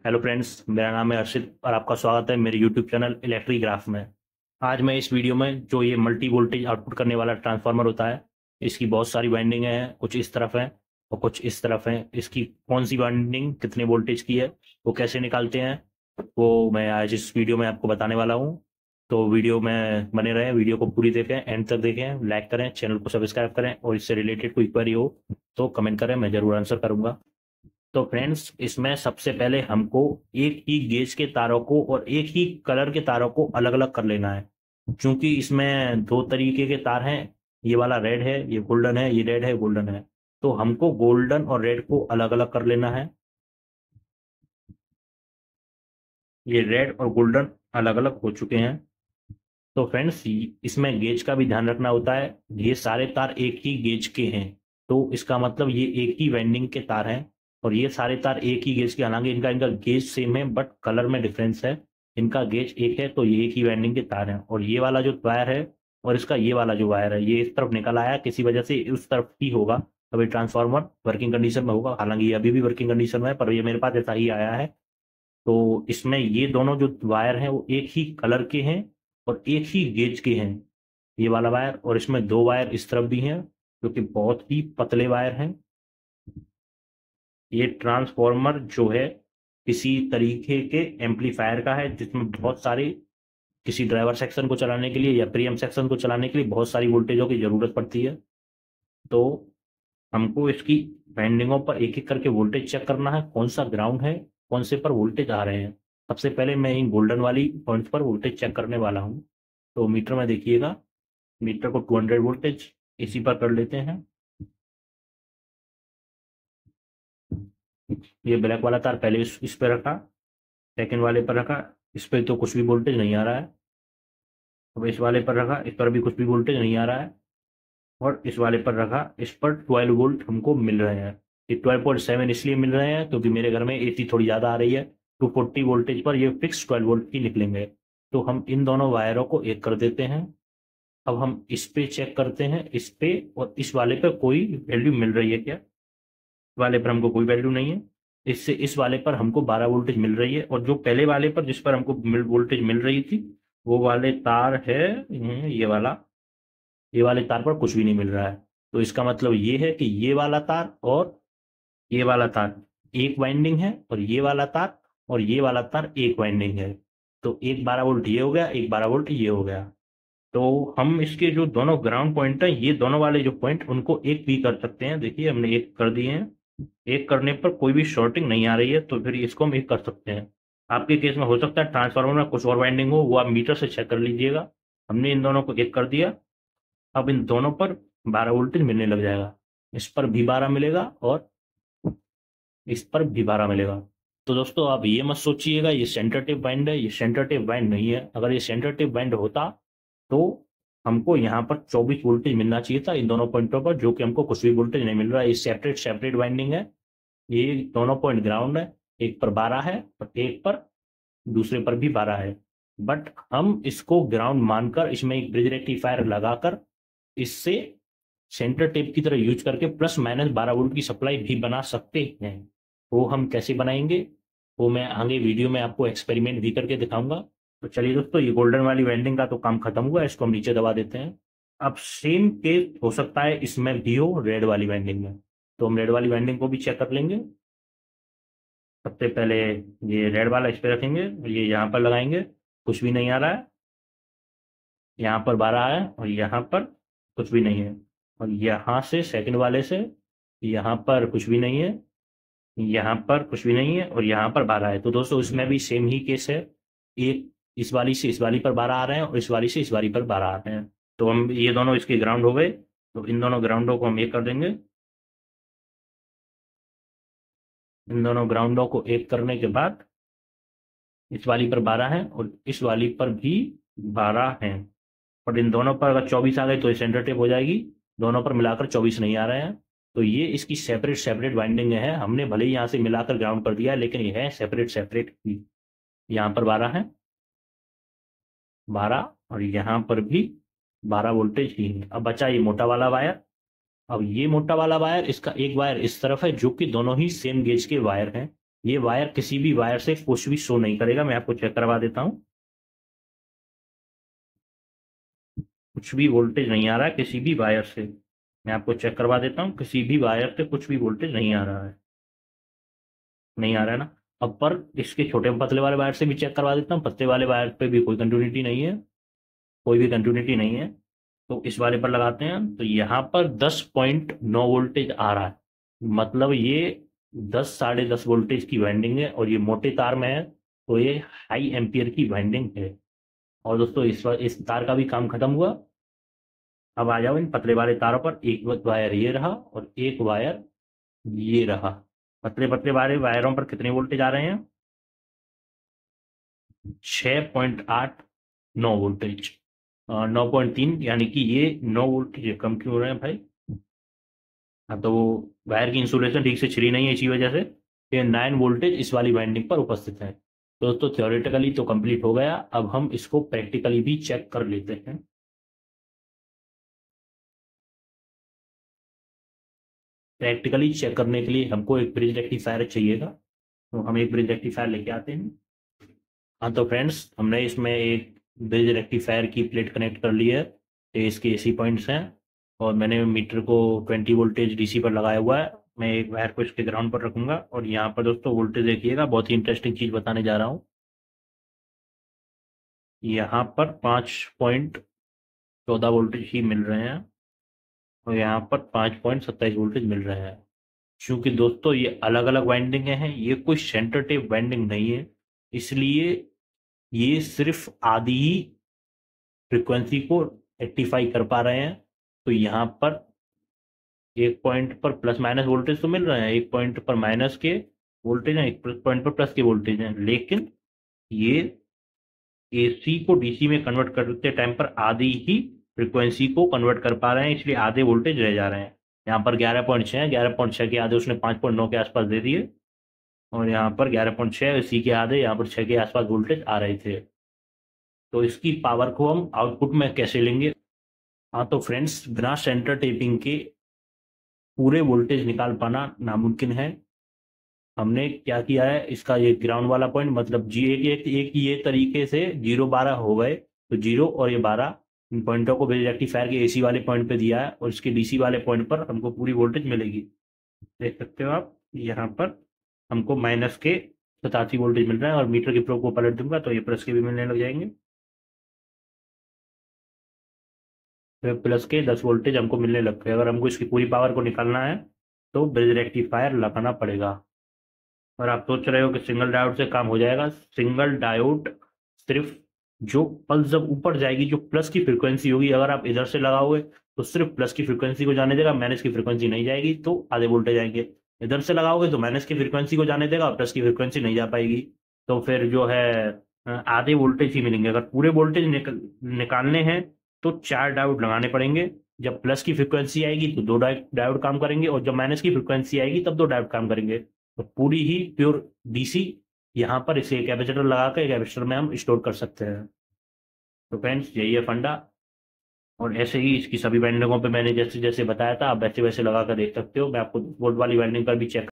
Hello friends, मेरा नाम है अर्षित और आपका स्वागत है मेरे यूट्यूब चैनल इलेक्ट्रिक ग्राफ में। आज मैं इस वीडियो में जो ये मल्टी वोल्टेज आउटपुट करने वाला ट्रांसफार्मर होता है, इसकी बहुत सारी वाइंडिंग हैं, कुछ इस तरफ हैं और कुछ इस तरफ हैं। इसकी कौन सी वाइंडिंग कितने वोल्टेज की है, वो कैसे निकालते हैं, वो मैं आज इस वीडियो में आपको बताने वाला हूँ। तो वीडियो में बने रहें, वीडियो को पूरी देखें, एंड तक देखें, लाइक करें, चैनल को सब्सक्राइब करें और इससे रिलेटेड कोई क्वेरी हो तो कमेंट करें, मैं जरूर आंसर करूंगा। तो फ्रेंड्स, इसमें सबसे पहले हमको एक ही गेज के तारों को और एक ही कलर के तारों को अलग अलग कर लेना है। क्योंकि इसमें दो तरीके के तार हैं, ये वाला रेड है, ये गोल्डन है, ये रेड है, गोल्डन है। तो हमको गोल्डन और रेड को अलग अलग कर लेना है। ये रेड और गोल्डन अलग अलग हो चुके हैं। तो फ्रेंड्स, इसमें गेज का भी ध्यान रखना होता है। ये सारे तार एक ही गेज के हैं, तो इसका मतलब ये एक ही वाइंडिंग के तार हैं। और ये सारे तार एक ही गेज के, हालांकि इनका इनका गेज सेम है बट कलर में डिफरेंस है। इनका गेज एक है तो ये एक ही वाइंडिंग के तार हैं। और ये वाला जो वायर है और इसका ये वाला जो वायर है, ये इस तरफ निकल आया, किसी वजह से उस तरफ ही होगा तभी ट्रांसफार्मर वर्किंग कंडीशन में होगा। हालांकि ये अभी भी वर्किंग कंडीशन में है, पर ये मेरे पास ऐसा ही आया है। तो इसमें ये दोनों जो वायर हैं वो एक ही कलर के हैं और एक ही गेज के हैं, ये वाला वायर। और इसमें दो वायर इस तरफ भी हैं जो कि बहुत ही पतले वायर हैं। ये ट्रांसफॉर्मर जो है किसी तरीके के एम्पलीफायर का है, जिसमें बहुत सारे, किसी ड्राइवर सेक्शन को चलाने के लिए या प्रीएम सेक्शन को चलाने के लिए बहुत सारी वोल्टेजों की जरूरत पड़ती है। तो हमको इसकी वाइंडिंगों पर एक एक करके वोल्टेज चेक करना है, कौन सा ग्राउंड है, कौन से पर वोल्टेज आ रहे हैं। सबसे पहले मैं इन गोल्डन वाली पॉइंट पर वोल्टेज चेक करने वाला हूँ। तो मीटर में देखिएगा, मीटर को 200 वोल्टेज इसी पर कर लेते हैं। ये ब्लैक वाला तार पहले इस पे रखा, सेकंड वाले पर रखा, इस पे तो कुछ भी वोल्टेज नहीं आ रहा है। अब इस वाले पर रखा, इस पर भी कुछ भी वोल्टेज नहीं आ रहा है। और इस वाले पर रखा, इस पर 12 वोल्ट हमको मिल रहे हैं। ये 12.7 इसलिए मिल रहे हैं क्योंकि मेरे घर में एसी थोड़ी ज़्यादा आ रही है। 240 वोल्टेज पर ये फिक्स 12 वोल्ट ही निकलेंगे। तो हम इन दोनों वायरों को एक कर देते हैं। अब हम इस पे चेक करते हैं, इस पे और इस वाले पे कोई वैल्यू मिल रही है क्या। वाले पर हमको कोई वैल्यू नहीं है। इससे इस वाले पर हमको 12 वोल्टेज मिल रही है, और जो पहले वाले पर जिस पर हमको वोल्टेज मिल रही थी वो वाले तार है, ये वाला, ये वाले तार पर कुछ भी नहीं मिल रहा है। तो इसका मतलब ये है कि ये वाला तार और ये वाला तार एक वाइंडिंग है, और ये वाला तार और ये वाला तार एक वाइंडिंग है। तो एक 12 वोल्ट ये हो गया, एक 12 वोल्ट ये हो गया। तो हम इसके जो दोनों ग्राउंड पॉइंट है, ये दोनों वाले जो पॉइंट, उनको एक भी कर सकते हैं। देखिए हमने एक कर दिए हैं। एक करने पर कोई भी शॉर्टिंग नहीं आ रही है, तो फिर इसको हम एक कर सकते हैं। आपके केस में हो सकता है ट्रांसफार्मर में कुछ और वाइंडिंग हो, वो आप मीटर से चेक कर लीजिएगा। हमने इन दोनों को एक कर दिया। अब इन दोनों पर 12 वोल्टेज मिलने लग जाएगा। इस पर भी 12 मिलेगा और इस पर भी 12 मिलेगा। तो दोस्तों, आप ये मत सोचिएगा ये सेंटर टेप बाइंड है, ये सेंटर टेप बाइंड नहीं है। अगर ये सेंटर टेप बाइंड होता तो हमको यहाँ पर 24 वोल्टेज मिलना चाहिए था इन दोनों पॉइंटों पर, जो कि हमको कुछ भी वोल्टेज नहीं मिल रहा है। ये सेपरेट सेपरेट वाइंडिंग है। ये दोनों पॉइंट ग्राउंड है, एक पर 12 है और एक पर, दूसरे पर भी 12 है। बट हम इसको ग्राउंड मानकर इसमें एक ब्रिज रेक्टिफायर लगाकर इससे सेंटर टेप की तरह यूज करके प्लस माइनस 12 वोल्ट की सप्लाई भी बना सकते हैं। वो हम कैसे बनाएंगे वो मैं आगे वीडियो में आपको एक्सपेरिमेंट भी करके दिखाऊंगा। तो चलिए दोस्तों, ये गोल्डन वाली वेल्डिंग का तो काम खत्म हुआ, इसको हम नीचे दबा देते हैं। अब सेम केस हो सकता है इसमें भी हो रेड वाली वेल्डिंग में। तो हम रेड वाली वेल्डिंग को भी चेक कर लेंगे। सबसे पहले ये रेड वाला इस पे रखेंगे और ये यहाँ पर लगाएंगे, कुछ भी नहीं आ रहा है। यहाँ पर 12 है और यहाँ पर कुछ भी नहीं है। और यहाँ से सेकंड वाले से यहाँ पर कुछ भी नहीं है, यहाँ पर कुछ भी नहीं है और यहाँ पर 12 है। तो दोस्तों, इसमें भी सेम ही केस है। एक इस वाली से इस वाली पर 12 आ रहे हैं और इस वाली से इस वाली पर 12 आ रहे हैं। तो हम ये दोनों इसके ग्राउंड हो गए, तो इन दोनों ग्राउंडों को हम एक कर देंगे। इन दोनों ग्राउंडों को एक करने के बाद इस वाली पर 12 है और इस वाली पर भी 12 है। और इन दोनों पर अगर 24 आ गए तो ये सेंटर टेप हो जाएगी। दोनों पर मिलाकर 24 नहीं आ रहे हैं। तो ये इसकी सेपरेट सेपरेट वाइंडिंग है। हमने भले ही यहाँ से मिलाकर ग्राउंड कर दिया है, लेकिन ये है सेपरेट सेपरेट ही। यहाँ पर 12 है, 12, और यहाँ पर भी 12 वोल्टेज ही है। अब बचा ये मोटा वाला वायर। अब ये मोटा वाला वायर, इसका एक वायर इस तरफ है जो कि दोनों ही सेम गेज के वायर हैं। ये वायर किसी भी वायर से कुछ भी शो नहीं करेगा। मैं आपको चेक करवा देता हूँ, कुछ भी वोल्टेज नहीं आ रहा है किसी भी वायर से। मैं आपको चेक करवा देता हूँ, किसी भी वायर से कुछ भी वोल्टेज नहीं आ रहा है, नहीं आ रहा है ना। अब पर इसके छोटे पतले वाले वायर से भी चेक करवा देता हूँ, पतले वाले वायर पे भी कोई कंटिन्यूटी नहीं है, कोई भी कंटिन्यूटी नहीं है। तो इस वाले पर लगाते हैं तो यहाँ पर 10.9 वोल्टेज आ रहा है, मतलब ये 10 साढ़े 10 वोल्टेज की वाइंडिंग है और ये मोटे तार में है, तो ये हाई एम्पियर की वाइंडिंग है। और दोस्तों इस तार का भी काम खत्म हुआ। अब आ जाओ इन पतले वाले तारों पर, एक वायर ये रहा और एक वायर ये रहा। पतले पतले वाले वायरों पर कितने वोल्टेज आ रहे हैं? 6.89 वोल्टेज, 9.3, यानी कि ये 9 वोल्टेज कम क्यों हो रहे हैं भाई? हाँ, तो वो वायर की इंसुलेशन ठीक से छिड़ी नहीं है, इसी वजह से ये 9 वोल्टेज इस वाली वाइंडिंग पर उपस्थित है। तो दोस्तों थ्योरेटिकली तो कंप्लीट हो गया, अब हम इसको प्रैक्टिकली भी चेक कर लेते हैं। प्रैक्टिकली चेक करने के लिए हमको एक ब्रिज रेक्टिफायर चाहिएगा, तो हम एक ब्रिज रेक्टिफायर लेके आते हैं। हाँ तो फ्रेंड्स, हमने इसमें एक ब्रिज रेक्टिफायर की प्लेट कनेक्ट कर ली है, ये इसके एसी पॉइंट्स हैं, और मैंने मीटर को 20 वोल्टेज डीसी पर लगाया हुआ है। मैं एक वायर को इसके ग्राउंड पर रखूंगा और यहाँ पर दोस्तों वोल्टेज देखिएगा, बहुत ही इंटरेस्टिंग चीज़ बताने जा रहा हूँ। यहाँ पर 5.14 वोल्टेज ही मिल रहे हैं और यहाँ पर 5.27 वोल्टेज मिल रहे हैं। क्योंकि दोस्तों ये अलग अलग वाइंडिंग हैं, ये कोई सेंटर टेप वाइंडिंग नहीं है, इसलिए ये सिर्फ आधी ही फ्रीक्वेंसी को रेक्टिफाई कर पा रहे हैं। तो यहाँ पर एक पॉइंट पर प्लस माइनस वोल्टेज तो मिल रहे हैं, एक पॉइंट पर माइनस के वोल्टेज हैं, एक पॉइंट पर प्लस के वोल्टेज हैं, लेकिन ये एसी को डीसी में कन्वर्ट करते टाइम पर आधी ही फ्रीक्वेंसी को कन्वर्ट कर पा रहे हैं, इसलिए आधे वोल्टेज रह जा रहे हैं। यहाँ पर 11.6 है, 11.6 के आधे उसने 5.9 के आसपास दे दिए, और यहाँ पर 11.6 इसी के आधे, यहाँ पर 6 के आसपास वोल्टेज आ रहे थे। तो इसकी पावर को हम आउटपुट में कैसे लेंगे? हाँ तो फ्रेंड्स, बिना सेंटर टेपिंग के पूरे वोल्टेज निकाल पाना नामुमकिन है। हमने क्या किया है, इसका ये ग्राउंड वाला पॉइंट, मतलब जी एक ये तरीके से 0 12 हो गए, तो 0 और ये 12 इन पॉइंटों को रेक्टिफायर के एसी वाले पॉइंट पे दिया है, और इसके डीसी वाले पॉइंट पर हमको पूरी वोल्टेज मिलेगी। देख सकते हो आप, यहाँ पर हमको माइनस के 87 वोल्टेज मिल रहा है, और मीटर की प्रोब को पलट दूंगा तो ये प्लस के भी मिलने लग जाएंगे, तो प्लस के 10 वोल्टेज हमको मिलने लग गए। अगर हमको इसकी पूरी पावर को निकालना है तो ब्रिज रेक्टिफायर लगाना पड़ेगा। और आप सोच रहे हो कि सिंगल डायोड से काम हो जाएगा? सिंगल डायोड सिर्फ जो पल्स जब ऊपर जाएगी, जो प्लस की फ्रीक्वेंसी होगी, अगर आप इधर से लगाओगे तो सिर्फ प्लस की फ्रीक्वेंसी को जाने देगा, माइनस की फ्रीक्वेंसी नहीं जाएगी, तो आधे वोल्टेज आएंगे। इधर से लगाओगे तो माइनस की फ्रीक्वेंसी को जाने देगा, प्लस की फ्रीक्वेंसी नहीं जा पाएगी, तो फिर जो है आधे वोल्टेज ही मिलेंगे। अगर पूरे वोल्टेज निकालने हैं तो 4 डायोड लगाने पड़ेंगे। जब प्लस की फ्रीक्वेंसी आएगी तो 2 डायोड काम करेंगे, और जब माइनस की फ्रीक्वेंसी आएगी तब 2 डायोड काम करेंगे। तो पूरी ही प्योर डीसी यहाँ पर इसे कैपेसिटर लगा कर कैपेसिटर में हम स्टोर कर सकते हैं। तो फ्रेंड्स, यही है फंडा, और ऐसे ही इसकी सभी वाइंडिंगों पे मैंने जैसे जैसे बताया था, आप वैसे वैसे लगा कर देख सकते हो। मैं आपको वोल्ट वाली वाइंडिंग पर भी चेक